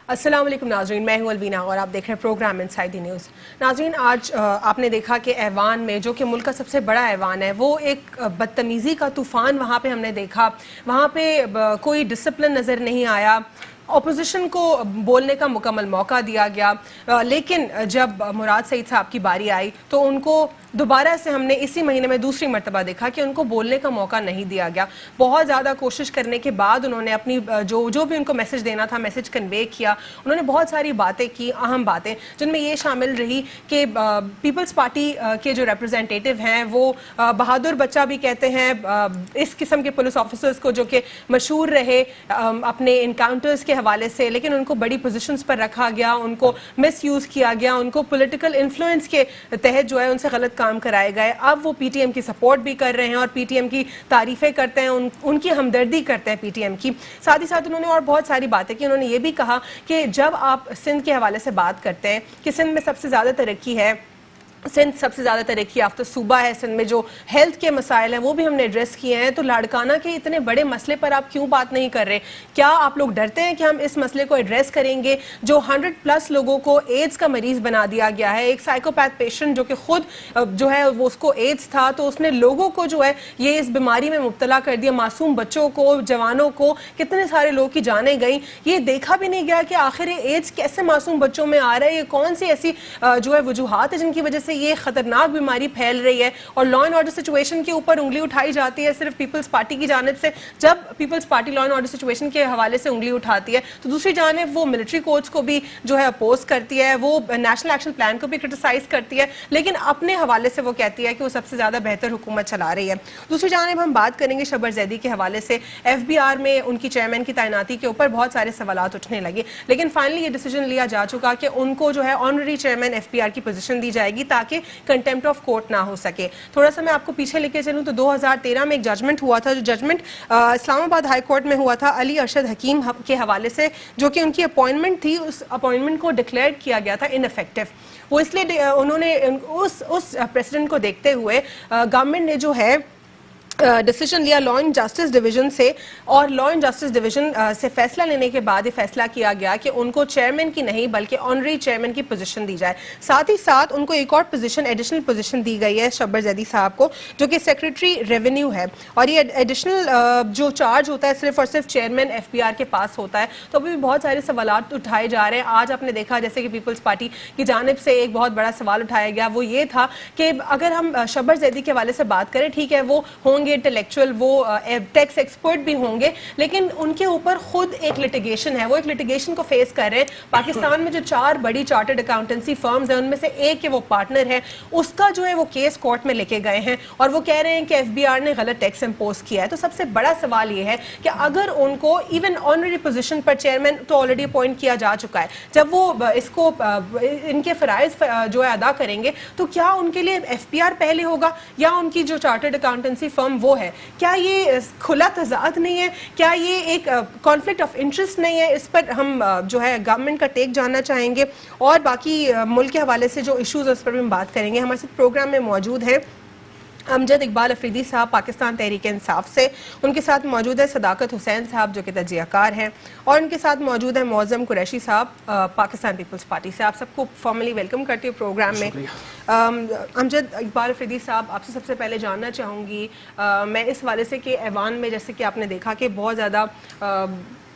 السلام علیکم ناظرین، میں ہوں الوینا اور آپ دیکھ رہے ہیں پروگرام انسائیڈ دی نیوز۔ ناظرین، آج آپ نے دیکھا کہ ایوان میں جو کہ ملک کا سب سے بڑا ایوان ہے، وہ ایک بدتمیزی کا طوفان وہاں پہ ہم نے دیکھا۔ وہاں پہ کوئی ڈسپلن نظر نہیں آیا، اپوزیشن کو بولنے کا مکمل موقع دیا گیا، لیکن جب مراد سعید صاحب کی باری آئی تو ان کو دوبارہ سے ہم نے اسی مہینے میں دوسری مرتبہ دیکھا کہ ان کو بولنے کا موقع نہیں دیا گیا۔ بہت زیادہ کوشش کرنے کے بعد انہوں نے اپنی جو بھی ان کو میسج دینا تھا میسج کنوے کیا۔ انہوں نے بہت ساری باتیں کی، اہم باتیں، جن میں یہ شامل رہی کہ پیپلز پارٹی کے جو ریپرزینٹیٹیو ہیں وہ بہادر بچہ بھی کہتے ہیں اس قسم کے پولیس آفیسرز کو جو کہ مشہور رہے اپنے انکاؤنٹرز کے حوالے سے، لیکن ان کو بڑی پوزیشنز پر رکھا گیا، ان کو مس یوز کیا گیا، ان کو پولیٹیکل انفلوئنس کے تحت جو ہے ان سے غلط کام کرائے گئے۔ اب وہ پی ٹی ایم کی سپورٹ بھی کر رہے ہیں اور پی ٹی ایم کی تعریفیں کرتے ہیں، ان کی ہمدردی کرتے ہیں پی ٹی ایم کی۔ ساتھ ہی ساتھ انہوں نے اور بہت ساری باتیں کی۔ انہوں نے یہ بھی کہا کہ جب آپ سندھ کے حوالے سے بات کرتے ہیں کہ سندھ میں سب سے زیادہ ترقی ہے، سندھ سب سے زیادہ ترقی یافتہ صوبہ ہے، سندھ میں جو ہیلتھ کے مسائل ہیں وہ بھی ہم نے ایڈریس کیے ہیں، تو لاڑکانہ کے اتنے بڑے مسئلے پر آپ کیوں بات نہیں کر رہے؟ کیا آپ لوگ ڈرتے ہیں کہ ہم اس مسئلے کو ایڈریس کریں گے؟ جو 100+ لوگوں کو ایڈز کا مریض بنا دیا گیا ہے، ایک سائیکوپیتھ پیشنٹ جو کہ خود جو ہے وہ اس کو ایڈز تھا، تو اس نے لوگوں کو جو ہے یہ اس بیماری میں مبتلا کر دیا، معصوم بچوں کو، جوانوں کو، کتنے سارے لوگوں کی جانیں گئیں۔ یہ دیکھا بھی نہیں گیا کہ آخر یہ ایڈز کیسے معصوم بچوں میں آ رہا ہے، یہ کون سی ایسی جو ہے وجوہات ہے جن کی وجہ سے یہ خطرناک بیماری پھیل رہی ہے، اور لا اینڈ آرڈر سچویشن کے اوپر انگلی اٹھائی جاتی ہے صرف پیپلز پارٹی کی جانب سے۔ جب Peoples Party law and order situation کے حوالے سے انگلی اٹھاتی ہے تو دوسری جانب وہ ملٹری کورٹس کو بھی جو ہے اپوز کرتی ہے، وہ نیشنل ایکشن پلان کو بھی کرٹیسائز کرتی ہے، لیکن اپنے حوالے سے وہ کہتی ہے کہ وہ سب سے زیادہ بہتر حکومت چلا رہی ہے۔ دوسری جانب ہم بات کریں گے شبر زیدی کے حوالے سے۔ ایف بی آر میں ان کی چیئرمین کی تعیناتی کے اوپر بہت سارے سوالات اٹھنے لگے، لیکن فائنلی یہ ڈیسیجن لیا جا چکا کہ ان کو جو ہے honorary chairman F B R کی پوزیشن دی جائے گی تاکہ کنٹمپٹ آف کورٹ نہ ہو سکے۔ تھوڑا سا میں آپ کو پیچھے لے کے چلوں تو 2013 میں ایک ججمنٹ ہوا تھا، جو ججمنٹ اسلام آباد ہائی کورٹ میں ہوا تھا علی ارشد حکیم کے حوالے سے، جو کہ ان کی اپوائنٹمنٹ تھی، اس اپوائنٹمنٹ کو ڈکلیئر کیا گیا تھا ان افیکٹو۔ وہ اس لیے انہوں نے اس پریسیڈنٹ کو دیکھتے ہوئے گورنمنٹ نے جو ہے ڈیسیجن لیا لا اینڈ جسٹس ڈویژن سے، اور لا اینڈ جسٹس ڈویژن سے فیصلہ لینے کے بعد یہ فیصلہ کیا گیا کہ ان کو چیئرمین کی نہیں بلکہ آنرری چیئرمین کی پوزیشن دی جائے۔ ساتھ ہی ساتھ ان کو ایک اور پوزیشن ایڈیشنل پوزیشن دی گئی ہے شبر زیدی صاحب کو، جو کہ سیکریٹری ریونیو ہے، اور یہ ایڈیشنل جو چارج ہوتا ہے صرف اور صرف چیئرمین ایف بی آر کے پاس ہوتا ہے۔ تو ابھی بھی بہت سارے سوالات اٹھائے جا رہے ہیں۔ آج آپ نے دیکھا جیسے کہ پیپلز پارٹی کی جانب سے ایک بہت بڑا سوال اٹھایا گیا، وہ یہ تھا کہ اگر ہم شبر زیدی کے حوالے سے بات کریں، ٹھیک ہے وہ ہوں انٹلیکچوئل، وہ ٹیکس ایکسپرٹ بھی ہوں گے، لیکن ان کے اوپر خود ایک لٹیگیشن ہے، وہ ایک لٹیگیشن کو فیس کر رہے ہیں۔ پاکستان میں جو 4 بڑی چارٹرڈ اکاؤنٹنسی فرمز ہیں ان میں سے ایک کے وہ پارٹنر ہے، اس کا جو ہے وہ کیس کورٹ میں لے کے گئے ہیں، اور وہ کہہ رہے ہیں کہ ایف بی آر نے غلط ٹیکس امپوز کیا ہے۔ تو سب سے بڑا سوال یہ ہے کہ اگر ان کو ایون آنرری پوزیشن پر چیئرمین تو آلریڈی اپوائنٹ کیا جا چکا ہے، جب وہ اس کو ان کے فرائض جو ہے ادا کریں گے، تو کیا ان کے لیے ایف بی آر پہلے ہوگا یا ان کی جو چارٹرڈ اکاؤنٹنسی فرم وہ ہے؟ کیا یہ کھلا تضاد نہیں ہے؟ کیا یہ ایک کانفلکٹ آف انٹرسٹ نہیں ہے؟ اس پر ہم جو ہے گورنمنٹ کا ٹیک جاننا چاہیں گے، اور باقی ملک کے حوالے سے جو ایشوز اس پر بھی ہم بات کریں گے۔ ہمارے ساتھ پروگرام میں موجود ہیں امجد اقبال افریدی صاحب پاکستان تحریک انصاف سے، ان کے ساتھ موجود ہے صداقت حسین صاحب جو کہ تجزیہ کار ہیں، اور ان کے ساتھ موجود ہے معظم قریشی صاحب پاکستان پیپلز پارٹی سے۔ آپ سب کو فارملی ویلکم کرتی ہوں پروگرام میں۔ امجد اقبال افریدی صاحب، آپ سے سب سے پہلے جاننا چاہوں گی میں اس حوالے سے کہ ایوان میں جیسے کہ آپ نے دیکھا کہ بہت زیادہ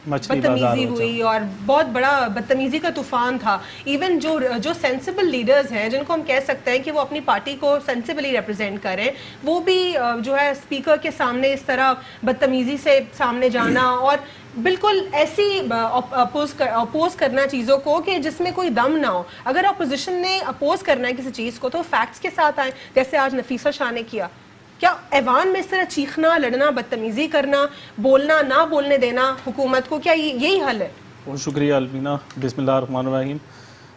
بدتمیزی ہوئی اور بہت بڑا بدتمیزی کا طوفان تھا۔ ایون جو سینسیبل لیڈرز ہیں، جن کو ہم کہہ سکتے ہیں کہ وہ اپنی پارٹی کو سینسیبلی ریپرزینٹ کریں، وہ بھی جو ہے اسپیکر کے سامنے اس طرح بدتمیزی سے سامنے جانا اور بالکل ایسی اپوز کرنا چیزوں کو کہ جس میں کوئی دم نہ ہو۔ اگر اپوزیشن نے اپوز کرنا ہے کسی چیز کو تو فیکٹس کے ساتھ آئیں، جیسے آج نفیسہ شاہ نے کیا۔ کیا ایوان میں اس طرح چیخنا، لڑنا، بدتمیزی کرنا، بولنا نہ بولنے دینا حکومت کو، کیا یہی حل ہے؟ بہت شکریہ الوینا، بسم اللہ الرحمن الرحیم۔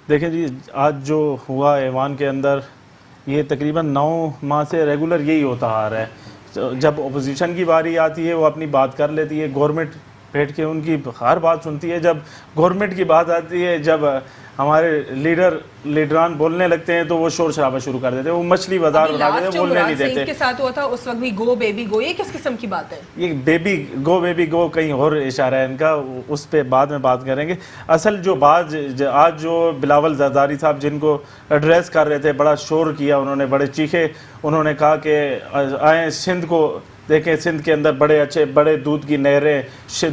دیکھیں جی، آج جو ہوا ایوان کے اندر، یہ تقریباً 9 ماہ سے ریگولر یہی ہوتا آ رہا ہے۔ جب اپوزیشن کی باری آتی ہے وہ اپنی بات کر لیتی ہے، گورنمنٹ بیٹھ کے ان کی ہر بات سنتی ہے۔ جب گورنمنٹ کی بات آتی ہے، جب ہمارے لیڈران بولنے لگتے ہیں تو وہ شور شرابہ شروع کر دیتے ہیں, وہ مچھلی بازار بنا دیتے ہیں, بولنے نہیں دیتے. کے ساتھ ہوا تھا اس وقت بھی گو بیبی گو, یہ کس قسم کی بات ہے؟ یہ بیبی گو کہیں اور اشارہ ہے ان کا, اس پہ بعد میں بات کریں گے. اصل جو بات آج جو بلاول زرداری صاحب جن کو ایڈریس کر رہے تھے, بڑا شور کیا انہوں نے, بڑے چیخے, انہوں نے کہا کہ آئیں سندھ کو دیکھیں, سندھ کے اندر بڑے اچھے بڑے دودھ کی نہریں,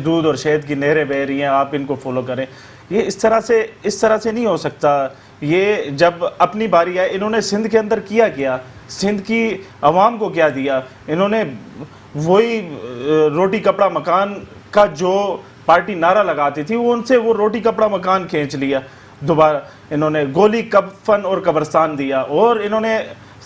دودھ اور شہد کی نہریں بہ رہی ہیں, آپ ان کو فالو کریں. یہ اس طرح سے نہیں ہو سکتا. یہ جب اپنی باری آئے, انہوں نے سندھ کے اندر کیا سندھ کی عوام کو کیا دیا, انہوں نے وہی روٹی کپڑا مکان کا جو پارٹی نعرہ لگاتی تھی ان سے وہ روٹی کپڑا مکان کھینچ لیا دوبارہ. انہوں نے گولی کفن اور قبرستان دیا, اور انہوں نے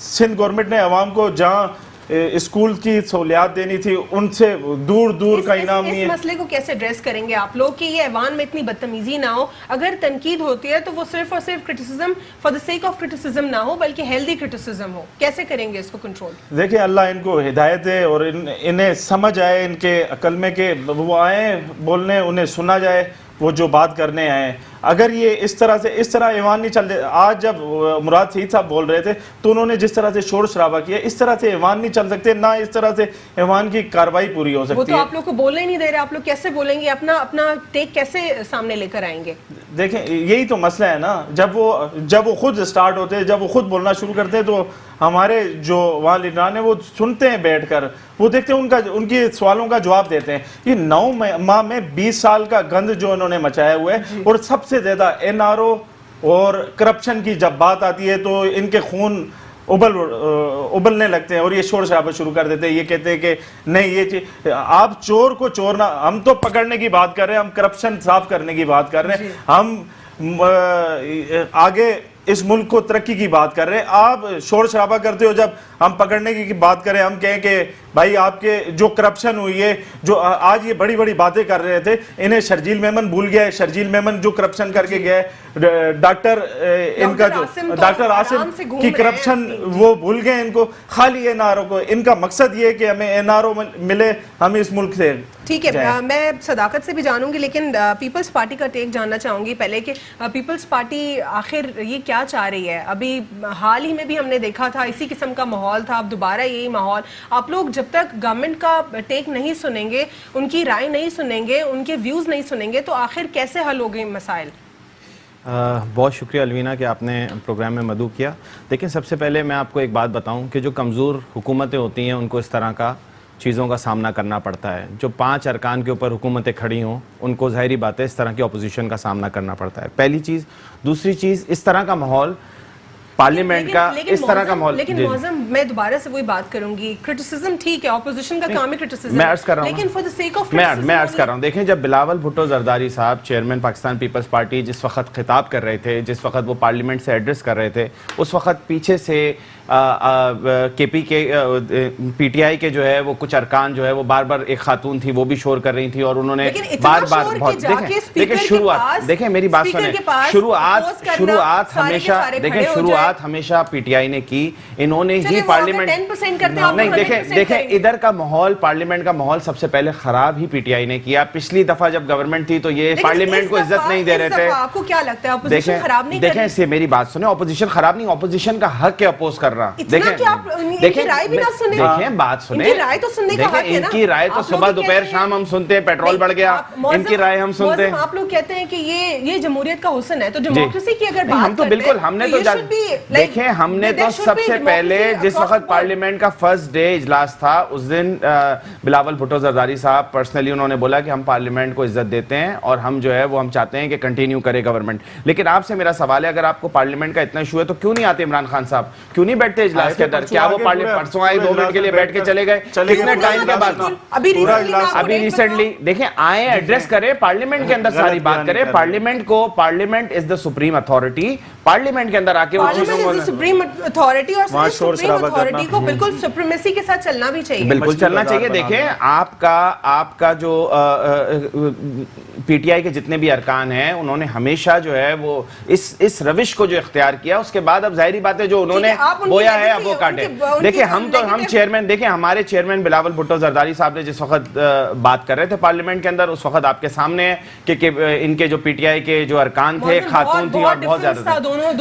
سندھ گورنمنٹ نے عوام کو جہاں اسکول کی سہولیات دینی تھی ان سے دور کا انعام نہیں ہے. اس مسئلے کو کیسے ایڈریس کریں گے آپ لوگ کہ یہ ایوان میں اتنی بدتمیزی نہ ہو؟ اگر تنقید ہوتی ہے تو وہ صرف اور صرف criticism for the sake of criticism نہ ہو, بلکہ ہیلدی کرٹیسزم ہو. کیسے کریں گے اس کو کنٹرول؟ دیکھیں اللہ ان کو ہدایت دے اور انہیں سمجھ آئے, ان کے عقل میں کہ وہ آئیں بولنے, انہیں سنا جائے وہ جو بات کرنے آئے. اگر یہ اس طرح ایوان نہیں چل رہے, آج جب مراد سعید صاحب بول رہے تھے تو انہوں نے جس طرح سے شور شرابہ کیا, اس طرح سے ایوان نہیں چل سکتے, نہ اس طرح سے ایوان کی کاروائی پوری ہو سکتی ہے. وہ تو آپ لوگ کو بولنے ہی نہیں دے رہے, آپ لوگ کیسے بولیں گے, اپنا ٹیک کیسے سامنے لے کر آئیں گے؟ دیکھیں یہی تو مسئلہ ہے نا, جب وہ خود اسٹارٹ ہوتے ہیں, جب وہ خود بولنا شروع کرتے ہیں تو ہمارے جو وہاں لیڈران ہیں وہ سنتے ہیں بیٹھ کر, وہ دیکھتے ہیں ان کے سوالوں کا جواب دیتے ہیں. یہ 9 ماہ میں 20 سال کا گند جو انہوں نے مچایا ہوا ہے, اور سب سے زیادہ NRO اور کرپشن کی جب بات آتی ہے تو ان کے خون ابلنے لگتے ہیں اور یہ شور شرابہ شروع کر دیتے ہیں. یہ کہتے ہیں کہ نہیں یہ چیز, آپ چور کو چور نہ, ہم تو پکڑنے کی بات کر رہے ہیں, ہم کرپشن صاف کرنے کی بات کر رہے ہیں, ہم آگے اس ملک کو ترقی کی بات کر رہے ہیں. آپ شور شرابہ کرتے ہو جب ہم پکڑنے کی بات کریں, ہم کہیں کہ بھائی آپ کے جو کرپشن ہوئی ہے, جو آج یہ بڑی بڑی باتیں کر رہے تھے, انہیں شرجیل میمن بھول گیا ہے. شرجیل میمن جو کرپشن کر کے گیا ہے, ڈاکٹر عاصم کی کرپشن وہ بھول گئے ان کو. خالی NRO کو, ان کا مقصد یہ ہے کہ ہمیں NRO ملے, ہم اس ملک سے. ٹھیک ہے, میں صداقت سے بھی جانوں گی, لیکن پیپلز پارٹی کا ٹیک جاننا چاہوں گی پہلے کہ پیپلز پارٹی آخر یہ کیا چاہ رہی ہے. ابھی حال ہی میں بھی ہم نے دیکھا تھا اسی قسم کا ماحول تھا, اب دوبارہ یہی ماحول. آپ لوگ جب تک گورنمنٹ کا ٹیک نہیں سنیں گے, ان کی رائے نہیں سنیں گے, ان کے ویوز نہیں سنیں گے, تو آخر کیسے حل ہو گئے مسائل؟ بہت شکریہ الوینہ کہ آپ نے پروگرام میں مدعو کیا. لیکن سب سے پہلے میں آپ کو ایک بات بتاؤں کہ جو کمزور حکومتیں ہوتی ہیں ان کو اس طرح کا چیزوں کا سامنا کرنا پڑتا ہے. جو 5 ارکان کے اوپر حکومتیں کھڑی ہوں ان کو ظاہری بات ہے اس طرح کی اپوزیشن کا سامنا کرنا پڑتا ہے, پہلی چیز. دوسری چیز, اس طرح کا ماحول پارلیمنٹ کا, اس طرح کا ماحول. لیکن معظم میں دوبارہ سے وہی بات کروں گی, کرٹیسزم ٹھیک ہے, اپوزیشن کا کام ہے کرٹیسزم, میں عرض کر رہا ہوں, لیکن فار دی سیک آف میں عرض کر رہا ہوں. دیکھیں جب بلاول بھٹو زرداری صاحب چیئرمین پاکستان پیپلز پارٹی جس وقت خطاب کر رہے تھے, جس وقت وہ پارلیمنٹ سے ایڈریس کر رہے تھے, اس وقت پیچھے سے PTI کے جو ہے وہ کچھ ارکان جو ہے وہ بار بار, ایک خاتون تھی وہ بھی شور کر رہی تھی, اور انہوں نے بار بار بہت, دیکھیں شروعات, دیکھیں میری بات سنیں, شروعات ہمیشہ PTI نے کی. انہوں نے ہی پارلیمنٹ, نہیں دیکھیں ادھر کا ماحول, پارلیمنٹ کا ماحول سب سے پہلے خراب ہی PTI نے کیا. پچھلی دفعہ جب گورنمنٹ تھی تو یہ پارلیمنٹ کو عزت نہیں دے رہے تھے. آپ کو کیا لگتا ہے اپوزیشن خراب نہیں کر رہی؟ دیکھیں سے میری بات سنیں, اپوزیشن خراب نہیں, اپوزیشن کا حق ہے اپوز کر رہا. دیکھیں بات سنیں, ان کی رائے تو صبح دوپہر شام ہم سنتے ہیں, پیٹرول بڑھ گیا, ان کی رائے ہم سنتے ہیں. آپ لوگ کہتے ہیں کہ یہ جمہوریت کا حسن ہے, تو ڈیموکریسی کی اگر بات ہم تو بالکل, ہم نے تو دیکھیں, ہم نے تو سب سے پہلے جس وقت پارلیمنٹ کا فرسٹ ڈے اجلاس تھا اس دن بلاول بھٹو زرداری صاحب پرسنلی انہوں نے بولا کہ ہم پارلیمنٹ کو عزت دیتے ہیں اور ہم جو ہے وہ ہم چاہتے ہیں کہ کنٹینیو کرے گورنمنٹ. لیکن آپ سے میرا سوال ہے, اگر آپ کو پارلیمنٹ کا اتنا ایشو ہے تو کیوں نہیں آتے عمران خان صاحب, کیوں نہیں بیٹھتے اجلاس کے اندر؟ کیا وہ پرسوں آئے 2 منٹ کے لیے بیٹھ کے چلے گئے؟ کتنے ٹائم کے بعد؟ ابھی ریسنٹلی دیکھیں آئے, ایڈریس کرے, پارلیمنٹ کے اندر ساری بات کرے. پارلیمنٹ کو, پارلیمنٹ از دا سپریم اتھارٹی, پارلیمنٹ کے اندر آ کے سپریم اتھارٹی, اور سپریم اتھارٹی کو بالکل سپریمیسی کے ساتھ چلنا بھی چاہیے, بالکل چلنا چاہیے. دیکھیں آپ کا جو پی ٹی آئی کے جتنے بھی ارکان ہیں انہوں نے ہمیشہ جو ہے وہ اس روش کو جو اختیار کیا، اس کے بعد اب ظاہری بات ہے جو انہوں نے بویا ہے اب وہ کاٹے. دیکھیں ہم چیئرمین، دیکھیں ہمارے چیئرمین بلاول بھٹو زرداری صاحب نے جس وقت بات کر رہے تھے پارلیمنٹ کے اندر، اس وقت آپ کے سامنے ہے کہ ان کے جو پی ٹی آئی کے جو ارکان تھے خاتون تھی اور بہت زیادہ تھے.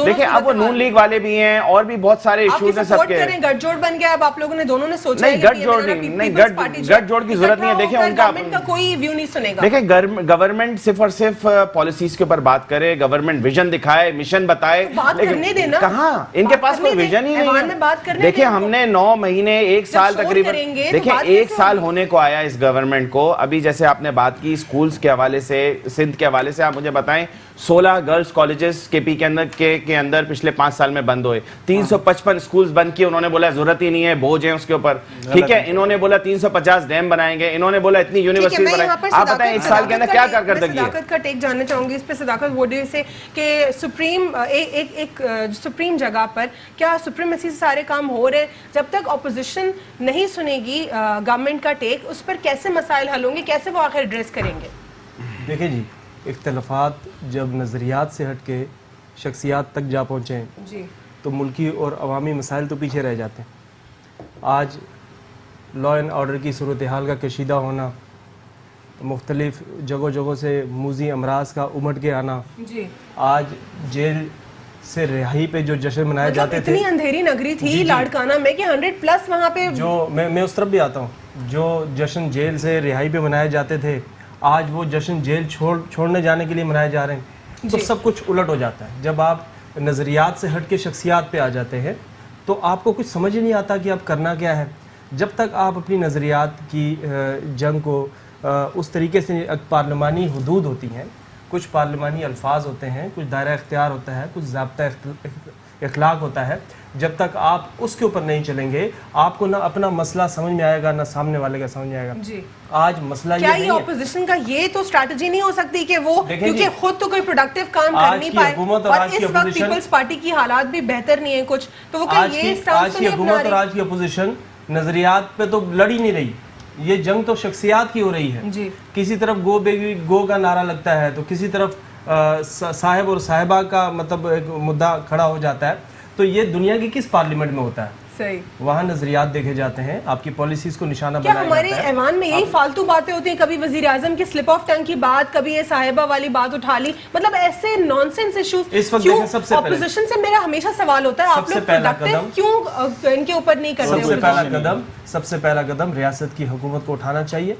دیکھیں اب وہ نون لیگ والے بھی ہیں اور بھی بہت سارے ایشوز ہیں سب کے. گٹھ جوڑ بن گیا اب آپ لوگوں نے دونوں نے سوچا نہیں گٹھ جوڑ نہیں، گٹھ جوڑ کی ضرورت نہیں ہے. دیکھیں ان کا کوئی ویو نہیں سنے گا. دیکھیں گورنمنٹ صرف اور صرف پالیسیز کے اوپر بات کرے، گورنمنٹ ویژن دکھائے، مشن بتائے، لیکن کہاں ان کے پاس کوئی ویژن ہی نہیں ہے. دیکھیں ہم نے 9 مہینے 1 سال تقریباً، دیکھیں 1 سال ہونے کو آیا اس گورنمنٹ کو. ابھی جیسے آپ نے بات کی اسکولز کے حوالے سے، سندھ کے حوالے سے، آپ مجھے بتائیں 16 گرلز کالجز کے پی کے اندر پچھلے 5 سال میں بند ہوئے. 355 اسکولز بند کیے، انہوں نے بولا ضرورت ہی نہیں ہے، بوجھ ہیں اس کے اوپر. ٹھیک ہے، انہوں نے بولا 350 ڈیم بنائیں گے، انہوں نے بولا اتنی یونیورسٹی بنائیں. آپ بتائیں 1 سال کے اندر کیا کارکردگی ہے؟ صداقت کا ٹیک جاننا چاہوں گی اس پہ صداقت ووڈے سے کہ سپریم جگہ پر کیا سپریمیسی سے سارے کام ہو رہے ہیں؟ جب تک اپوزیشن نہیں سنے گی گورنمنٹ کا ٹیک، اس پر کیسے مسائل حل ہوں گے، کیسے وہ آخر ایڈریس کریں گے؟ دیکھیں جی، اختلافات جب نظریات سے ہٹ کے شخصیات تک جا پہنچے ہیں تو ملکی اور عوامی مسائل تو پیچھے رہ جاتے ہیں. آج لا اینڈ آرڈر کی صورتحال کا کشیدہ ہونا، مختلف جگہوں سے موذی امراض کا امٹ کے آنا، آج جیل سے رہائی پہ جو جشن منائے جاتے تھے، اتنی اندھیری نگری تھی لاڑکانہ میں کہ 100+ وہاں پہ، جو میں اس طرف بھی آتا ہوں، جو جشن جیل سے رہائی پہ منائے جاتے تھے آج وہ جشن جیل چھوڑنے جانے کے لیے منائے جا رہے ہیں. تو سب کچھ الٹ ہو جاتا ہے. جب آپ نظریات سے ہٹ کے شخصیات پہ آ جاتے ہیں تو آپ کو کچھ سمجھ نہیں آتا کہ آپ کرنا کیا ہے. جب تک آپ اپنی نظریات کی جنگ کو اس طریقے سے، پارلیمانی حدود ہوتی ہیں، کچھ پارلیمانی الفاظ ہوتے ہیں، کچھ دائرہ اختیار ہوتا ہے، کچھ ضابطہ اخلاق ہوتا ہے، جب تک آپ اس کے اوپر نہیں چلیں گے آپ کو نہ اپنا مسئلہ سمجھ میں آئے گا نہ سامنے والے کا سمجھ میں آئے گا. آج مسئلہ کیا یہ اپوزیشن کا یہ تو اسٹریٹجی نہیں ہو سکتی کہ وہ کیونکہ خود تو کوئی پروڈکٹیو کام کر نہیں پائے اور اس وقت پیپلز پارٹی کی حالات بھی بہتر نہیں ہیں کچھ، تو وہ کہ یہ آج کی حکومت اور آج کی اپوزیشن نظریات پہ تو لڑ ہی نہیں رہی، یہ جنگ تو شخصیات کی ہو رہی ہے. کسی طرف گو بیبی گو کا نعرہ لگتا ہے تو کسی طرف صاحب اور صاحبہ کا مطلب ایک مدعا کھڑا ہو جاتا ہے. تو یہ دنیا کی کس پارلیمنٹ میں ہوتا ہے؟ صحیح، وہاں نظریات دیکھے جاتے ہیں، آپ کی پالیسیز کو نشانہ کیا بنایا ہمارے جاتا ہے. ایوان میں یہی فالتو باتیں ہوتی ہیں؟ کبھی وزیر اعظم کی سلپ آف ٹنگ کی بات، کبھی یہ صاحبہ والی بات اٹھا لی، مطلب ایسے نان سینس ایشوز. کیوں اپوزیشن سے میرا ہمیشہ سوال ہوتا ہے آپ لوگ پروڈکٹیو کیوں ان کے اوپر نہیں کرتے؟ سب سے پہلا قدم ریاست کی حکومت کو اٹھانا چاہیے.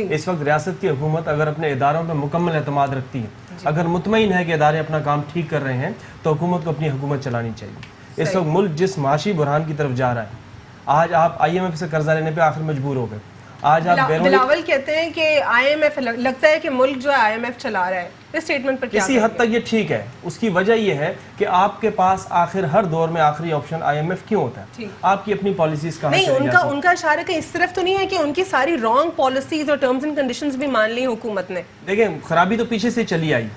اس وقت ریاست کی حکومت اگر اپنے اداروں پہ مکمل اعتماد رکھتی ہے، اگر مطمئن ہے کہ ادارے اپنا کام ٹھیک کر رہے ہیں، تو حکومت کو اپنی حکومت چلانی چاہیے. اس وقت ملک جس معاشی بحران کی طرف جا رہا ہے، آج آپ آئی ایم ایف سے قرضہ لینے پہ آخر مجبور ہو گئے. آج آپ بلاول کہتے ہیں کہ آئی ایم ایف، لگتا ہے کہ ملک جو ہے آئی ایم ایف چلا رہا ہے. اس سٹیٹمنٹ پر کسی حد تک یہ ٹھیک ہے. اس کی وجہ یہ ہے کہ آپ کے پاس آخر ہر دور میں آخری آپشن آئی ایم ایف کیوں ہوتا ہے؟ آپ کی اپنی پالیسیز کہاں چلی جاتی ہیں؟ ان کا اشارہ کہ اس طرف تو نہیں ہے کہ ان کی ساری رانگ پالیسیز اور ٹرمز اینڈ کنڈیشنز بھی مان لی حکومت نے. دیکھیں خرابی تو پیچھے سے چلی آئی،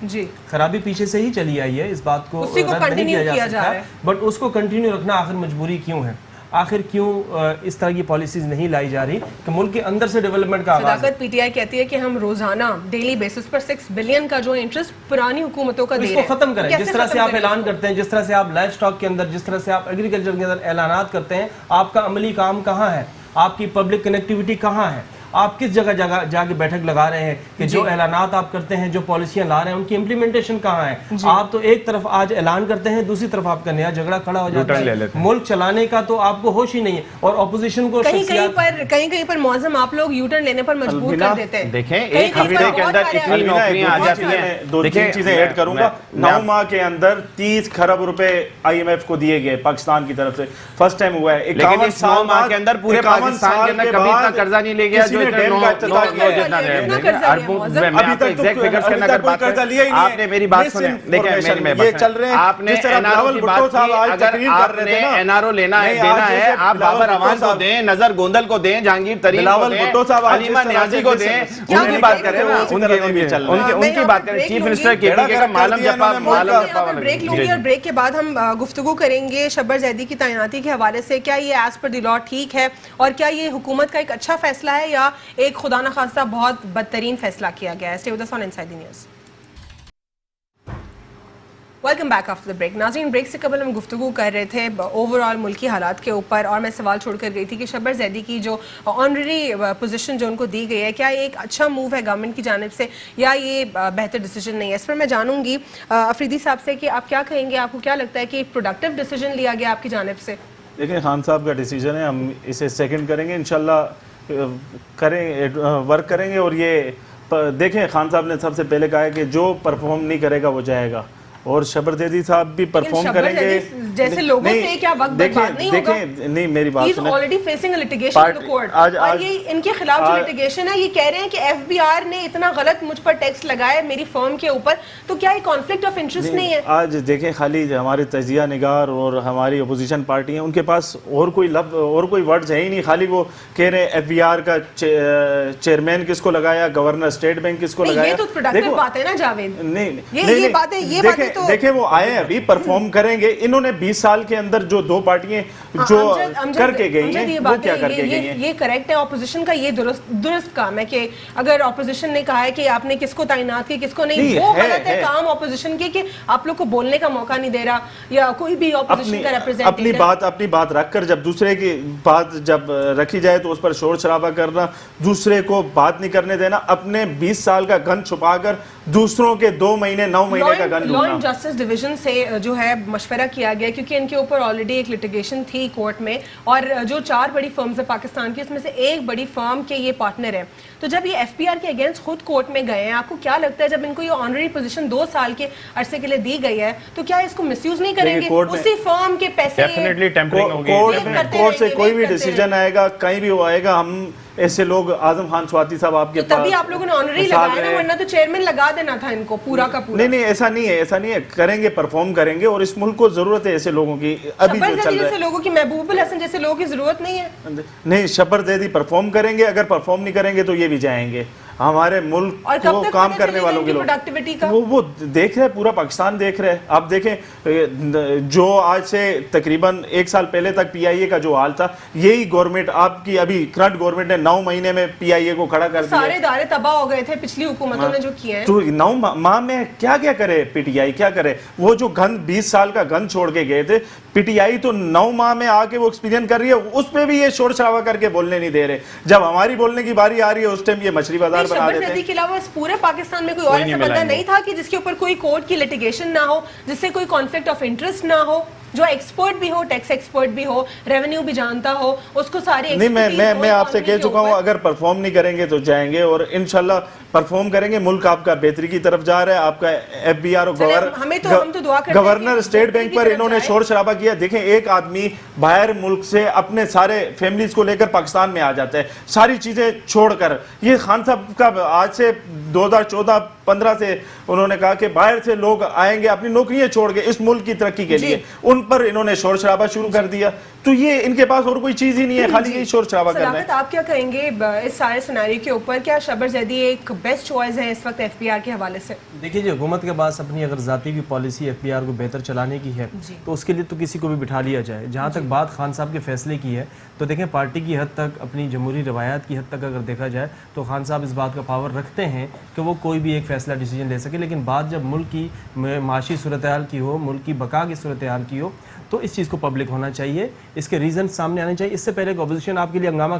خرابی پیچھے سے ہی چلی آئی ہے، اس بات کو رد نہیں کیا جا سکتا، بٹ اس کو کنٹینیو رکھنا آخر مجبوری کیوں ہے؟ آخر کیوں اس طرح کی پالیسیز نہیں لائی جا رہی کہ ملک کے اندر سے ڈیولپمنٹ کا آغاز؟ صداقت پی ٹی آئی کہتی ہے کہ ہم روزانہ ڈیلی بیسس پر 6 بلین کا جو انٹرسٹ پرانی حکومتوں کا دے رہے ہیں، اس کو ختم کریں. جس طرح سے آپ اعلان کرتے ہیں، جس طرح سے آپ لائف سٹاک کے اندر، جس طرح سے آپ ایگریکلچر کے اندر اعلانات کرتے ہیں، آپ کا عملی کام کہاں ہے؟ آپ کی پبلک کنیکٹیوٹی کہاں ہے؟ آپ کس جگہ جا کے بیٹھک لگا رہے ہیں کہ جو اعلانات آپ کرتے ہیں، جو پالیسیاں لا رہے ہیں، ان کی امپلیمنٹیشن کہاں ہے؟ آپ تو ایک طرف آج اعلان کرتے ہیں، دوسری طرف آپ کا نیا جھگڑا کھڑا ہو جاتا ہے. ملک چلانے کا تو آپ کو ہوش ہی نہیں ہے. اور اپوزیشن کو کہیں پر معظم آپ لوگ یو ٹرن لینے پر مجبور کر دیتے ہیں. دیکھیں ایک ہفتے کے اندر کتنی نوکریاں آ جاتی ہیں. 2-3 چیزیں ایڈ کروں گا. 9 ماہ کے اندر 30 کھرب روپے آئی ایم ایف کو دیے گئے پاکستان کی طرف سے، فرسٹ ٹائم ہوا ہے. 51 ماہ کے اندر پورے پاکستان کے اندر کبھی اتنا قرضہ نہیں لے گیا جو آپ نے میری بات سنیں. آپ نے این آر او لینا ہے، دینا ہے، آپ بابر اعوان کو دیں، نظر گوندل کو دیں، جہانگیر ترین کو دیں، علیمہ نیازی کو دیں. ان کی بات کریں، ان کی بات کریں. چیف منسٹر کے پی کے کا معلم جپا. بریک لوں گی اور بریک کے بعد ہم گفتگو کریں گے شبر زیدی کی تعیناتی کے حوالے سے. کیا یہ ایز پر دی لا ٹھیک ہے اور کیا یہ حکومت کا ایک اچھا فیصلہ ہے یا یا ایک خدا نخواستہ بہت بدترین فیصلہ کیا گیا ہے. Stay with us on inside the news. Welcome back after the break. ناظرین, بریک سے قبل ہم گفتگو کر رہے تھے اوور آل ملکی حالات کے اوپر, اور میں سوال چھوڑ کر گئی تھی کہ شبر زیدی کی جو آنریری پوزیشن جو ان کو دی گئی ہے, کیا یہ ایک اچھا موو ہے گورنمنٹ کی جانب سے یا یہ بہتر ڈیسیجن نہیں ہے؟ اس پر میں جانوں گی افریدی صاحب سے کہ آپ کیا کہیں گے, آپ کو کیا لگتا ہے کہ ایک پروڈکٹیو ڈیسیجن لیا گیا آپ کی جانب سے؟ دیکھیں, خان صاحب کا ڈیسیجن ہے, ہم اسے سیکنڈ کریں گے انشاءاللہ, کریں ورک کریں گے. اور یہ دیکھیں, خان صاحب نے سب سے پہلے کہا ہے کہ جو پرفارم نہیں کرے گا وہ جائے گا, اور شبر زیدی صاحب بھی پرفارم کریں گے. جیسے لوگوں سے کیا وقت برباد نہیں ہوگا؟ نہیں, میری بات سنیں, already facing a litigation in the court. اور یہ ان کے خلاف جو litigation ہے, یہ کہہ رہے ہیں کہ ایف بی آر نے اتنا غلط مجھ پر ٹیکس لگایا میری فرم کے اوپر, تو کیا یہ کانفلکٹ آف انٹرسٹ نہیں ہے؟ آج دیکھیں, خالی ہمارے تجزیہ نگار اور ہماری اپوزیشن پارٹی ہیں, ان کے پاس اور کوئی لفظ اور کوئی ورڈز ہے ہی نہیں. خالی وہ کہہ رہے ہیں ایف بی آر کا چیئرمین کس کو لگایا, گورنر اسٹیٹ بینک کس کو لگایا. یہ تو پروڈکٹیو بات ہے نا جاوید. نہیں, یہ باتیں تو دیکھیں وہ آئے ابھی پرفارم کریں گے. انہوں نے 20 سال کے اندر جو دو پارٹیاں جو کر کے گئی ہیں وہ کیا کر کے گئی ہیں؟ یہ کریکٹ ہے, اپوزیشن کا یہ درست کام ہے کہ اگر اپوزیشن نے کہا ہے کہ آپ نے کس کو تعینات کی کس کو نہیں, وہ غلط ہے کام اپوزیشن کی کہ آپ لوگ کو بولنے کا موقع نہیں دے رہا, یا کوئی بھی اپوزیشن کا ریپرزینٹیٹیو اپنی بات رکھ کر جب دوسرے کی بات جب رکھی جائے تو اس پر شور شرابہ کرنا, دوسرے کو بات نہیں کرنے دینا, اپنے 20 سال کا گن چھپا کر دوسروں کے 2 مہینے 9 مہینے کا گن ڈھونڈنا. لا اینڈ جسٹس ڈویژن سے جو ہے مشورہ کیا گیا, کیونکہ ان کے اوپر آلریڈی ایک لٹیگیشن تھی کورٹ میں, اور جو 4 بڑی فرمز ہیں پاکستان کی, اس میں سے ایک بڑی فرم کے یہ پارٹنر ہے. تو جب یہ ایف پی آر کے اگینسٹ خود کورٹ میں گئے ہیں, آپ کو کیا لگتا ہے جب ان کو یہ آنریری پوزیشن 2 سال کے عرصے کے لیے دی گئی ہے, تو کیا اس کو مس یوز نہیں کریں گے؟ اسی فرم کے پیسے کورٹ سے کوئی بھی ڈیسیجن آئے گا, کہیں بھی وہ آئے گا, ہم ایسے لوگ, اعظم خان سواتی صاحب آپ کے پاس, تبھی آپ لوگوں نے آنریری لگایا نا, ورنہ تو چیئرمین لگا دینا تھا ان کو پورا کا پورا. نہیں, ایسا نہیں ہے, کریں گے, پرفارم کریں گے, اور اس ملک کو ضرورت ہے ایسے لوگوں کی. ابھی جو چل رہا ہے لوگوں کی, محبوب الحسن جیسے لوگوں کی ضرورت نہیں ہے. نہیں, شبر زیدی پرفارم کریں گے, اگر پرفارم نہیں کریں گے تو یہ بھی جائیں گے. ہمارے ملک کو کام کرنے والوں کے لوگ وہ دیکھ رہے, پورا پاکستان دیکھ رہے. آپ دیکھیں, جو آج سے تقریباً 1 سال پہلے تک پی آئی اے کا جو حال تھا, یہی گورنمنٹ آپ کی ابھی کرنٹ گورنمنٹ نے 9 مہینے میں پی آئی اے کو کھڑا کر دیا. سارے ادارے تباہ ہو گئے تھے پچھلی حکومتوں نے جو کیے ہیں. تو 9 ماہ میں کیا کرے پی ٹی آئی, کیا کرے؟ وہ جو گن 20 سال کا گن چھوڑ کے گئے تھے, پی ٹی آئی تو 9 ماہ میں آ کے وہ ایکسپیرینس کر رہی ہے, اس پہ بھی یہ شور شرابہ کر کے بولنے نہیں دے رہے. جب ہماری بولنے کی باری آ رہی ہے اس ٹائم یہ مچھلی بازار بنا دیتے ہیں. کے علاوہ پورے پاکستان میں کوئی اور ایسا بندہ نہیں تھا کہ جس کے اوپر کوئی کورٹ کی لٹیگیشن نہ ہو, جس سے کوئی کانفلکٹ آف انٹرسٹ نہ ہو, جو ایکسپرٹ بھی ہو, ٹیکس ایکسپرٹ بھی ہو, ریونیو بھی جانتا ہو, اس کو ساری نہیں. میں آپ سے کہہ چکا ہوں, اگر پرفارم نہیں کریں گے تو جائیں گے, اور انشاءاللہ پرفارم کریں گے. ملک آپ کا بہتری کی طرف جا رہا ہے. آپ کا F B R governor state bank پر انہوں نے شور شرابہ کیا. دیکھیں, ایک آدمی باہر ملک سے اپنے سارے فیملیز کو لے کر پاکستان میں آ جاتا ہے, ساری چیزیں چھوڑ کر. یہ خان صاحب کا آج سے 2014-15 سے انہوں نے کہا کہ باہر سے لوگ آئیں گے اپنی نوکریاں چھوڑ کے اس ملک کی ترقی کے لیے, ان پر انہوں نے شور شرابہ شروع کر دیا. تو یہ ان کے پاس اور کوئی چیز ہی نہیں ہے, خالی یہی شور شرابہ کرنا ہے. آپ کیا کہیں گے اس سارے سیناریو کے اوپر, کیا شبر زیدی ایک بیسٹ چوائس ہے اس وقت ایف پی آر کے حوالے سے؟ دیکھیے جی, حکومت کے پاس اپنی اگر ذاتی بھی پالیسی ایف پی آر کو بہتر چلانے کی ہے تو اس کے لیے تو کسی کو بھی بٹھا لیا جائے. جہاں تک بات خان صاحب کے فیصلے کی ہے, تو دیکھیں پارٹی کی حد تک, اپنی جمہوری روایات کی حد تک اگر دیکھا جائے تو خان صاحب اس بات کا پاور رکھتے ہیں کہ وہ کوئی بھی ایک فیصلہ ڈیسیجن لے سکے. لیکن بات جب ملک کی معاشی صورتحال کی ہو, ملک کی بقا کی صورتحال کی ہو, تو اس چیز کو پبلک ہونا چاہیے, اس کے ریزن سامنے آنے چاہیے. اس سے پہلے کہ اپوزیشن آپ کے لیے ہنگامہ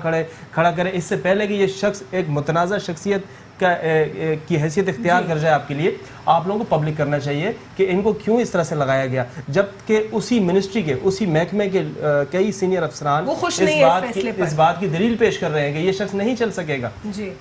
کھڑا کرے, اس سے پہلے کہ یہ شخص ایک متنازع شخصیت کی حیثیت اختیار کر جائے آپ کے لیے, آپ لوگوں کو پبلک کرنا چاہیے کہ ان کو کیوں اس طرح سے لگایا گیا, جبکہ اسی منسٹری کے, اسی محکمے کے کئی سینئر افسران اس بات کی دلیل پیش کر رہے ہیں کہ یہ شخص نہیں چل سکے گا.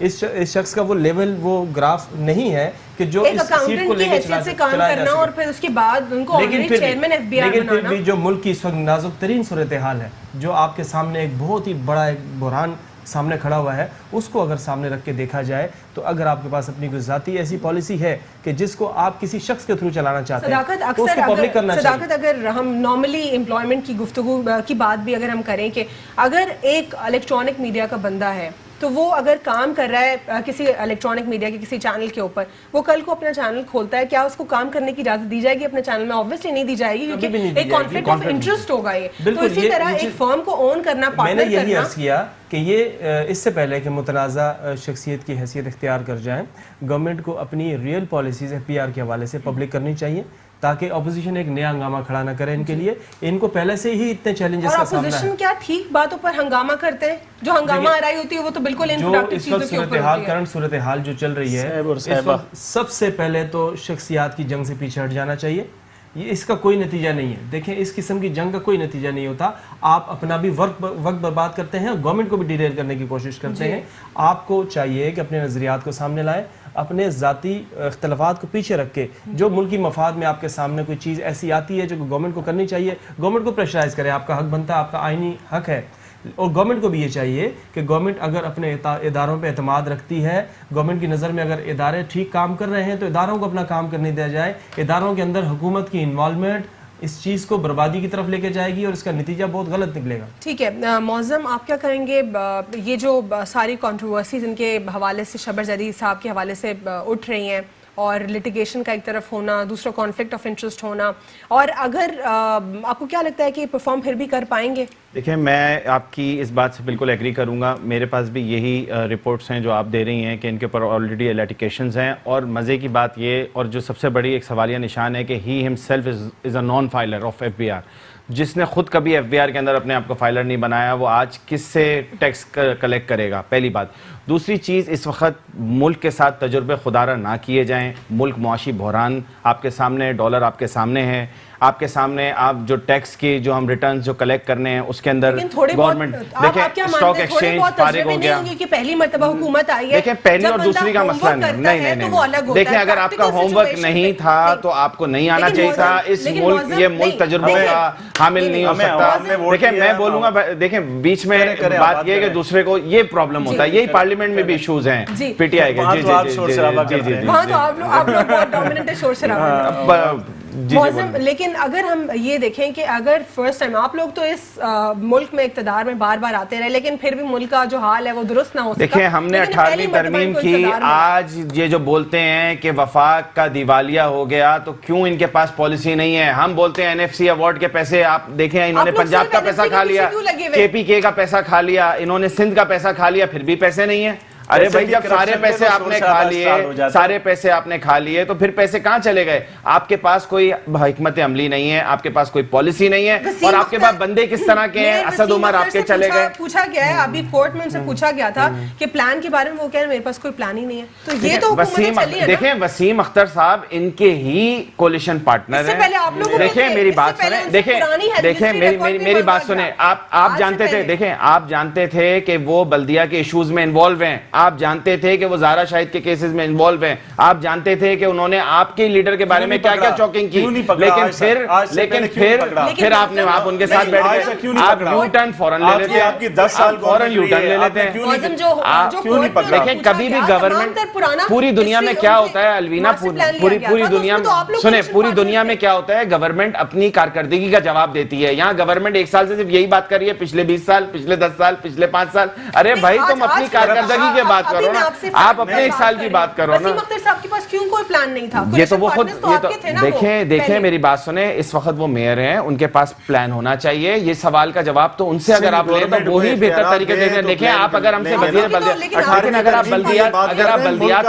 اس شخص کا وہ لیول, وہ گراف نہیں ہے کہ جو اس سیٹ کو لے کے چلا جا سکے. اور پھر اس کے بعد ان کو چیئرمین ایف بی آر بنانا. لیکن پھر بھی جو ملک کی اس وقت نازک ترین صورتحال ہے, جو آپ کے سامنے ایک بہت ہی بڑا ایک بحران سامنے کھڑا ہوا ہے, اس کو اگر سامنے رکھ کے دیکھا جائے تو اگر آپ کے پاس اپنی کوئی ذاتی ایسی پالیسی ہے کہ جس کو آپ کسی شخص کے تھرو چلانا چاہتے ہیں تو اس کو پبلک کرنا چاہیے. صداقت, اگر ہم نارملی امپلائمنٹ کی گفتگو کی بات بھی اگر ہم کریں کہ اگر ایک الیکٹرانک میڈیا کا بندہ ہے تو وہ اگر کام کر رہا ہے کسی الیکٹرانک میڈیا کے کسی چینل کے اوپر, وہ کل کو اپنا چینل کھولتا ہے, کیا اس کو کام کرنے کی اجازت دی جائے گی اپنے چینل میں؟ آبویسلی نہیں دی جائے گی, کیونکہ ایک کانفلکٹ آف انٹرسٹ ہوگا یہ. تو اسی طرح ایک فرم کو اون کرنا, میں نے پارٹنر یہی کرنا, عرض کیا کہ یہ اس سے پہلے کہ متنازع شخصیت کی حیثیت اختیار کر جائیں, گورنمنٹ کو اپنی ریئل پالیسیز FPR کے حوالے سے پبلک کرنی چاہیے, تاکہ اپوزیشن ایک نیا ہنگامہ کھڑا نہ کرے ان کے لیے. ان کو پہلے سے ہی اتنے چیلنجز کا سامنا ہے. اپوزیشن کیا ٹھیک باتوں پر ہنگامہ کرتے ہیں؟ جو ہنگامہ آرائی ہوتی ہے وہ تو بالکل انپروڈکٹیو چیزوں کے اوپر ہوتی ہے. کرنٹ صورتحال جو چل رہی ہے, اس وقت سب سے پہلے تو شخصیات کی جنگ سے پیچھے ہٹ جانا چاہیے. یہ اس کا کوئی نتیجہ نہیں ہے. دیکھیں, اس قسم کی جنگ کا کوئی نتیجہ نہیں ہوتا. آپ اپنا بھی وقت برباد کرتے ہیں اور گورنمنٹ کو بھی ڈیریل کرنے کی کوشش کرتے ہیں. آپ کو چاہیے کہ اپنے نظریات کو سامنے لائیں, اپنے ذاتی اختلافات کو پیچھے رکھ کے جو ملکی مفاد میں آپ کے سامنے کوئی چیز ایسی آتی ہے جو گورنمنٹ کو کرنی چاہیے, گورنمنٹ کو پریشرائز کریں. آپ کا حق بنتا ہے, آپ کا آئینی حق ہے. اور گورنمنٹ کو بھی یہ چاہیے کہ گورنمنٹ اگر اپنے اداروں پہ اعتماد رکھتی ہے, گورنمنٹ کی نظر میں اگر ادارے ٹھیک کام کر رہے ہیں تو اداروں کو اپنا کام کرنے دیا جائے. اداروں کے اندر حکومت کی انوالومنٹ اس چیز کو بربادی کی طرف لے کے جائے گی اور اس کا نتیجہ بہت غلط نکلے گا. ٹھیک ہے معظم, آپ کیا کہیں گے یہ جو ساری کنٹروورسیز ان کے حوالے سے شبر جدید صاحب کے حوالے سے اٹھ رہی ہیں, اور لٹیگیشن کا ایک طرف ہونا, دوسرا کانفلکٹ آف انٹرسٹ ہونا, اور اگر آپ کو کیا لگتا ہے کہ پرفارم پھر بھی کر پائیں گے؟ دیکھیں, میں آپ کی اس بات سے بالکل ایگری کروں گا. میرے پاس بھی یہی رپورٹس ہیں جو آپ دے رہی ہیں کہ ان کے اوپر آلریڈی لیٹیگیشنز ہیں. اور مزے کی بات یہ, اور جو سب سے بڑی ایک سوالیہ نشان ہے, کہ he himself is a non filer of FBR. جس نے خود کبھی FBR کے اندر اپنے آپ کو فائلر نہیں بنایا, وہ آج کس سے ٹیکس کلیکٹ کرے گا؟ پہلی بات. دوسری چیز, اس وقت ملک کے ساتھ تجربے خدارہ نہ کیے جائیں. ملک معاشی بحران آپ کے سامنے, ڈالر آپ کے سامنے ہے, آپ کے سامنے آپ جو ٹیکس کی جو ہم ریٹرنز جو کلیکٹ کرنے ہیں اس کے اندر گورنمنٹ, دیکھیں اسٹاک ایکسچینج فارغ ہو گیا. پہلی مرتبہ حکومت آئی ہے, دیکھیں پہلی اور دوسری کا مسئلہ نہیں. دیکھیں, اگر آپ کا ہوم ورک نہیں تھا تو آپ کو نہیں آنا چاہیے تھا. اس ملک, یہ ملک تجربوں کا حامل نہیں ہو سکتا. دیکھیں, میں بولوں گا, دیکھیں بیچ میں بات یہ ہے کہ دوسرے کو یہ پرابلم ہوتا ہے. یہی پارلیمنٹ میں بھی ایشوز ہیں PTI کے. وہاں تو آپ لوگ بہت ڈومیننٹ ہے شور شرابہ. لیکن اگر ہم یہ دیکھیں کہ اگر فرسٹ ٹائم آپ لوگ تو اس ملک میں اقتدار میں بار بار آتے رہے, لیکن پھر بھی ملک کا جو حال ہے وہ درست نہ ہو سکا. دیکھیں, ہم نے 18ویں ترمیم کی, آج یہ جو بولتے ہیں کہ وفاق کا دیوالیہ ہو گیا, تو کیوں ان کے پاس پالیسی نہیں ہے؟ ہم بولتے ہیں NFC ایوارڈ کے پیسے آپ دیکھیں, انہوں نے پنجاب کا پیسہ کھا لیا, KPK کا پیسہ کھا لیا, انہوں نے سندھ کا پیسہ کھا لیا, پھر بھی پیسے نہیں ہیں. ارے بھائی, جب سارے پیسے آپ نے کھا لیے تو پھر پیسے کہاں چلے گئے؟ آپ کے پاس کوئی حکمت عملی نہیں ہے, آپ کے پاس کوئی پالیسی نہیں ہے, اور آپ کے پاس بندے کس طرح کے ہیں؟ اسد عمر آپ کے چلے گئے. پوچھا گیا ہے, ابھی کورٹ میں ان سے پوچھا گیا تھا کہ پلان کے بارے میں, وہ کہہ رہے ہیں میرے پاس کوئی پلان ہی نہیں ہے. تو یہ تو دیکھیں, وسیم اختر صاحب ان کے ہی کولیشن پارٹنر ہیں. دیکھیں, میری بات سنیں, دیکھیں میری بات سنیں. آپ جانتے تھے, دیکھیں آپ جانتے تھے کہ وہ بلدیہ کے ایشوز میں انوالو ہیں, آپ جانتے تھے کہ وہ زارا شاہد کے کیسز میں انوالو ہیں, آپ جانتے تھے کہ انہوں نے آپ کے لیڈر کے بارے میں کیا کیا چوکنگ کی, لیکن پھر آپ ان کے ساتھ بیٹھ گئے, آپ یو ٹرن فوراً لے لیتے ہیں, فوراً یو ٹرن لے لیتے ہیں. دیکھیں, کبھی بھی گورنمنٹ, پوری دنیا میں کیا ہوتا ہے الوینا, پوری دنیا میں سنیں, پوری دنیا میں کیا ہوتا ہے, گورنمنٹ اپنی کارکردگی کا جواب دیتی ہے. یہاں گورنمنٹ ایک سال سے صرف یہی بات کر رہی ہے, پچھلے 20 سال, پچھلے 10 سال, پچھلے 5 سال. ارے بھائی, تم اپنی کارکردگی کے بات کرو نا, آپ اپنے ایک سال کی بات کرو نا. وسیم اختر صاحب کے پاس کیوں کوئی پلان نہیں تھا؟ یہ تو وہ خود, دیکھیں میری بات سنیں, اس وقت وہ میئر ہیں, ان کے پاس پلان ہونا چاہیے. یہ سوال کا جواب تو ان سے اگر آپ لیں تو وہی بہتر طریقے سے. دیکھیں, آپ اگر ہم سے وزیر لیکن اگر آپ بلدیات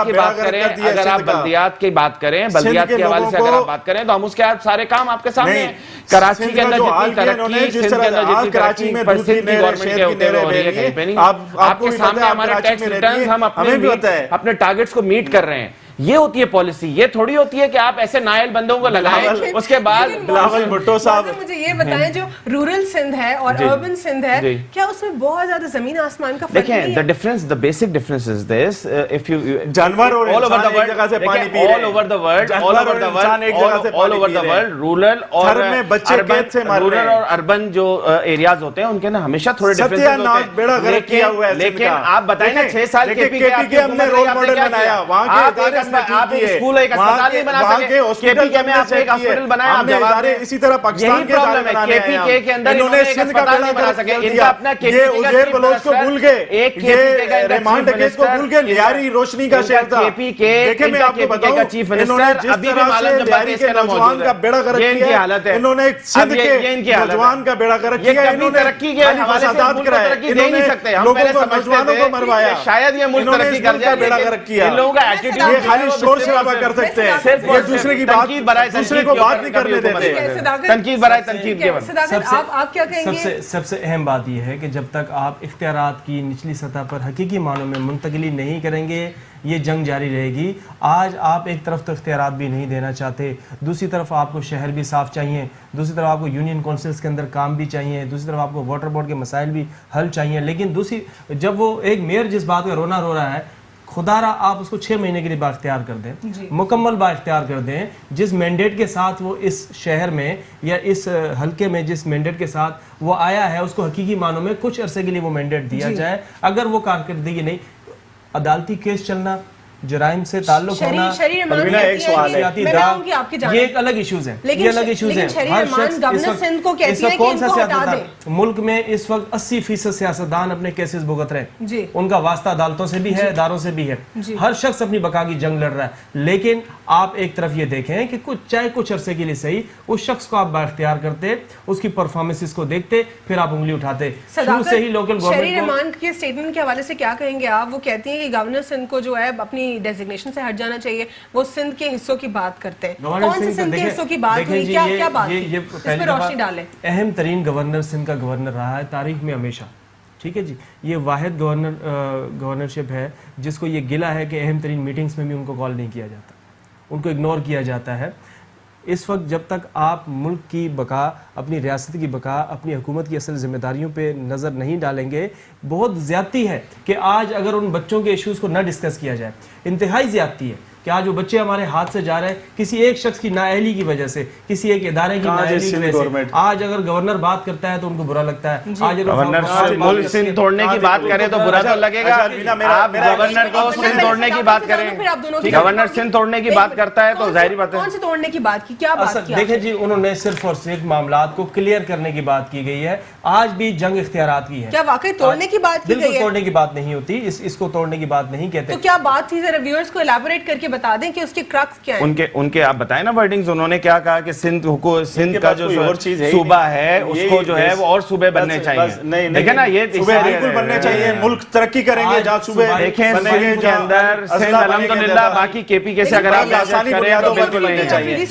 کی بات کریں, اگر آپ بلدیات کی بات کریں, بلدیات کے حوالے سے اگر آپ بات کریں, تو ہم اس کے سارے کام آپ کے سامنے ہیں. کراچی کے اندر جتنی ترقی, سندھ کے اندر جتنی ترقی سندھ کی گورنمنٹ کے ہوتے ہوئے ہو رہی ہے, کہیں پہ نہیں. آپ کے سامنے ہمارے ٹیکس ریٹرنز, ہم اپنے ٹارگٹس کو میٹ کر رہے ہیں. یہ ہوتی ہے پالیسی. یہ تھوڑی ہوتی ہے کہ آپ ایسے نائل بندوں کو لگائیں, اس کے بعد بلاول بھٹو صاحب مجھے یہ بتائیں, جو رورل سندھ ہے اور اربن سندھ ہے, کیا اس میں بہت زیادہ زمین آسمان کا فرق نہیں ہے؟ دیکھیں, the difference, the basic difference is this, if you جانور اور انسان ایک جگہ سے پانی پی رہے ہیں, all over the world, rural اور اربن جو ایریاز ہوتے ہیں ان کے نا ہمیشہ تھوڑے ڈیفرنس ہوتے ہیں. لیکن آپ بتائیں نا, 6 سال کے پی کے ہم نے رول ماڈل بنایا, وہاں کے آپ ایک اسکول ایک اسپتال نہیں بنا سکے, KPK میں آپ نے ایک ہاسپٹل بنایا, آپ جواب دیں. اسی طرح پاکستان کے ادارے بنانے ہیں, KPK کے اندر انہوں نے ایک اسپتال نہیں بنا سکے. ان کا اپنا یہ عزیر بلوچ کو بھول گئے, یہ ریمانڈ کیس کو بھول گئے, لیاری روشنی کا شہر تھا. دیکھیں میں آپ کو بتاؤں, انہوں نے جس طرح سے لیاری کے نوجوان کا بیڑا غرق کیا ہے, انہوں نے سندھ کے نوجوان کا بیڑا غرق کیا ہے, انہوں نے ترقی کے حوالے سے ملک کو ترقی دے نہیں سکتے. ہم پہلے سمجھتے تھے شاید یہ ملک ترقی کر جائے, بیڑا غرق کیا. ان لوگوں کا ایٹیٹیوڈ یہ خالی شور شرابہ کر سکتے ہیں, یہ دوسرے کی بات دوسرے کو بات نہیں کرنے دیتے. تنقید برائے تنقید کے بعد آپ کیا کہیں گے؟ سب سے اہم بات یہ ہے کہ جب تک آپ اختیارات کی نچلی سطح پر حقیقی معنوں میں منتقلی نہیں کریں گے, یہ جنگ جاری رہے گی. آج آپ ایک طرف تو اختیارات بھی نہیں دینا چاہتے, دوسری طرف آپ کو شہر بھی صاف چاہیے, دوسری طرف آپ کو یونین کونسلز کے اندر کام بھی چاہیے, دوسری طرف آپ کو واٹر بورڈ کے مسائل بھی حل چاہیے. لیکن جب وہ ایک میئر جس بات کا رونا رو رہا ہے, خدا را آپ اس کو 6 مہینے کے لیے بااختیار کر دیں, مکمل بااختیار کر دیں. جس مینڈیٹ کے ساتھ وہ اس شہر میں یا اس حلقے میں جس مینڈیٹ کے ساتھ وہ آیا ہے, اس کو حقیقی معنوں میں کچھ عرصے کے لیے وہ مینڈیٹ دیا جائے. اگر وہ کارکردگی نہیں, عدالتی کیس چلنا, جرائم سے تعلق ہونا, ایک سوال ہے, یہ ایک الگ ایشوز ہیں, یہ الگ ایشوز ہیں. ہر شخص کون سا سیاستدان ملک میں اس وقت 80% سیاستدان اپنے کیسز بھگت رہے ہیں, ان کا واسطہ عدالتوں سے بھی ہے, اداروں سے بھی ہے. ہر شخص اپنی بقا کی جنگ لڑ رہا ہے. لیکن آپ ایک طرف یہ دیکھیں کہ چاہے کچھ عرصے کے لیے صحیح, اس شخص کو آپ بااختیار کرتے, اس کی پرفارمنسز کو دیکھتے, پھر آپ انگلی اٹھاتے. شروع سے ہی لوکل گورنمنٹ شہری رحمان کے سٹیٹمنٹ کے حوالے سے کیا کہیں گے آپ؟ وہ کہتی ہیں کہ گورنر سندھ کو جو ہے اپنی ڈیزگنیشن سے ہٹ جانا چاہیے, وہ سندھ کے حصوں کی بات کرتے ہیں. کون سے سندھ کے حصوں کی بات ہوئی, کیا بات تھی, اس پہ روشنی ڈالیں. اہم ترین گورنر سندھ کا گورنر رہا ہے تاریخ میں ہمیشہ, ٹھیک ہے جی. یہ واحد گورنرشپ ہے جس کو یہ گلا ہے کہ اہم ترین میٹنگز میں بھی ان کو کال نہیں کیا جاتا, ان کو اگنور کیا جاتا ہے. اس وقت جب تک آپ ملک کی بقا, اپنی ریاست کی بقا, اپنی حکومت کی اصل ذمہ داریوں پہ نظر نہیں ڈالیں گے, بہت زیادتی ہے کہ آج اگر ان بچوں کے ایشوز کو نہ ڈسکس کیا جائے, انتہائی زیادتی ہے کہ آج وہ بچے ہمارے ہاتھ سے جا رہے ہیں کسی ایک شخص کی نااہلی کی وجہ سے, کسی ایک ادارے کی نااہلی کی وجہ سے. آج اگر گورنر بات کرتا ہے تو ان کو برا لگتا ہے. آج گورنر ملک سندھ توڑنے کی بات کرے تو برا تو لگے گا. آپ گورنر کو سندھ توڑنے کی بات کریں, گورنر سندھ توڑنے کی بات کرتا ہے تو ظاہری بات ہے. کون سے توڑنے کی بات کی, کیا بات کی؟ دیکھیں جی, انہوں نے صرف اور صرف معاملات کو کلیئر کرنے کی بات کی گئی ہے. آج بھی جنگ اختیارات کی ہے. کیا واقعی توڑنے کی بات کی گئی ہے؟ بالکل توڑنے کی بات نہیں ہوتی, اس کو توڑنے کی بات نہیں کہتے. تو کیا بات تھی, ذرا ویورز کو الیبوریٹ کر کے بتا دیں کہ اس کی کرکس کیا ہے. ان کے آپ بتائیں نا ورڈنگز, انہوں نے کیا کہا کہ سندھ کا جو صوبہ ہے اس کو جو ہے وہ اور صوبے بننے چاہیے. دیکھیں نا, یہ صوبے بالکل بننے چاہیے, ملک ترقی کریں گے جہاں صوبے دیکھیں. سندھ کے اندر سندھ الحمدللہ باقی KPK سے اگر آپ بات کریں تو بالکل نہیں چاہیے.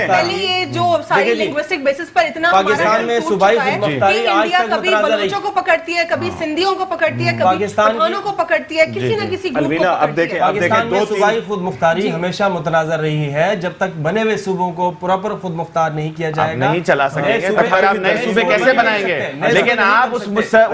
پہلے یہ جو ساری لنگوسٹک بیسس پر اتنا پاکستان میں صوبائی خود مختاری آج تک کبھی بلوچوں کو پکڑتی ہے, کبھی سندھیوں کو پکڑتی ہے, کبھی پٹھانوں کو پکڑتی ہے, کسی نہ کسی گروپ کو پکڑتی ہے. پاکستان میں صوبائی خود مختاری ہمیشہ متنازع رہی ہے. جب تک بنے ہوئے صوبوں کو پراپر خود مختار نہیں کیا جائے گا, نہیں چلا سکیں گے, تو پھر آپ نئے صوبے کیسے بنائیں گے؟ لیکن آپ اس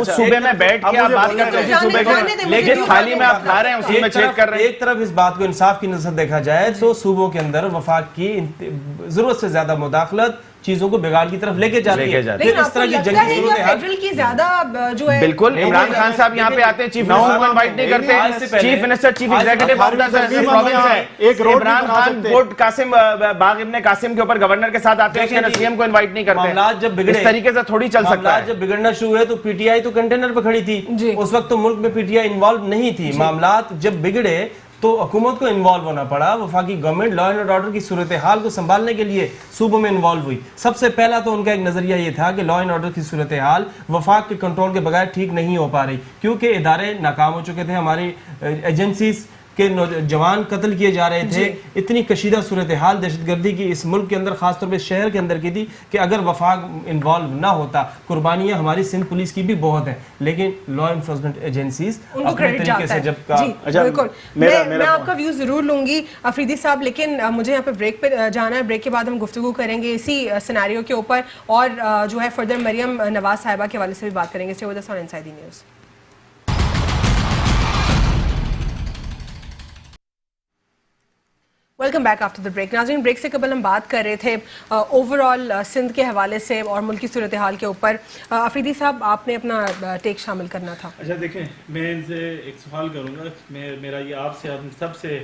صوبے میں بیٹھ کے آپ بات کرتے ہیں اسی صوبے کے, لیکن تھالی میں آپ کھا رہے ہیں اسی میں چھید کر رہے ہیں. ایک طرف اس بات کو انصاف کی نظر دیکھا جائے تو صوبوں کے اندر وفاق کی ضرورت سے زیادہ مداخلت چیزوں کو بگاڑ کی طرف لے کے جاتی ہے. لیکن اس طرح کی جنگی فیڈرل کی زیادہ جو ہے بالکل. عمران خان صاحب یہاں پہ آتے ہیں, چیف منسٹر کو انوائٹ نہیں کرتے. Chief minister chief executive of the province ہے. عمران خان کوٹ قاسم باغ ابن قاسم کے اوپر گورنر کے ساتھ آتے ہیں, اس کے CM کو انوائٹ نہیں کرتے. معاملات جب بگڑے, اس طریقے سے تھوڑی چل سکتا ہے. جب بگڑنا شروع ہوئے تو PTI تو کنٹینر پہ کھڑی تھی. اس وقت تو ملک میں PTI انوالو نہیں تھی. معاملات جب بگڑے تو حکومت کو انوالو ہونا پڑا. وفاقی گورنمنٹ لا اینڈ آرڈر کی صورتحال کو سنبھالنے کے لیے صوبوں میں انوالو ہوئی. سب سے پہلا تو ان کا ایک نظریہ یہ تھا کہ لا اینڈ آرڈر کی صورتحال وفاق کے کنٹرول کے بغیر ٹھیک نہیں ہو پا رہی, کیونکہ ادارے ناکام ہو چکے تھے, ہماری ایجنسیز کے جوان قتل کیے جا رہے تھے. اتنی کشیدہ صورتحال دہشت گردی کی اس ملک کے اندر, خاص طور پہ شہر کے اندر کی تھی کہ اگر وفاق انوالو نہ ہوتا, قربانیاں ہماری سندھ پولیس کی بھی بہت ہیں, لیکن لا انفورسمنٹ ایجنسیز اپنے طریقے سے جب کا. بالکل, میں آپ کا ویو ضرور لوں گی افریدی صاحب, لیکن مجھے یہاں پہ بریک پہ جانا ہے. بریک کے بعد ہم گفتگو کریں گے اسی سیناریو کے اوپر, اور جو ہے فردر مریم نواز صاحبہ کے حوالے سے بھی بات کریں گے. Stay with us on Inside the News. Welcome back after the break. ناظرین, بریک سے قبل ہم بات کر رہے تھے اوور آل سندھ کے حوالے سے اور ملکی صورتحال کے اوپر. افریدی صاحب, آپ نے اپنا ٹیک شامل کرنا تھا. اچھا دیکھیں, میں ان سے ایک سوال کروں گا. میرا یہ آپ سے ہم سب سے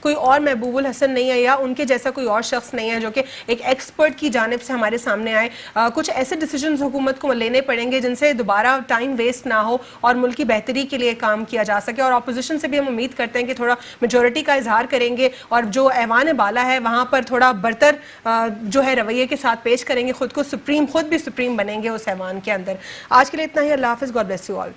کوئی اور محبوب الحسن نہیں ہے یا ان کے جیسا کوئی اور شخص نہیں ہے جو کہ ایک ایکسپرٹ کی جانب سے ہمارے سامنے آئے. کچھ ایسے ڈیسیجنز حکومت کو لینے پڑیں گے جن سے دوبارہ ٹائم ویسٹ نہ ہو اور ملک کی بہتری کے لیے کام کیا جا سکے. اور اپوزیشن سے بھی ہم امید کرتے ہیں کہ تھوڑا میجورٹی کا اظہار کریں گے اور جو ایوان بالا ہے وہاں پر تھوڑا برتر جو ہے رویے کے ساتھ پیش کریں گے, خود بھی سپریم بنیں گے اس ایوان کے اندر. آج کے لیے اتنا ہی. اللہ حافظ. God bless you all.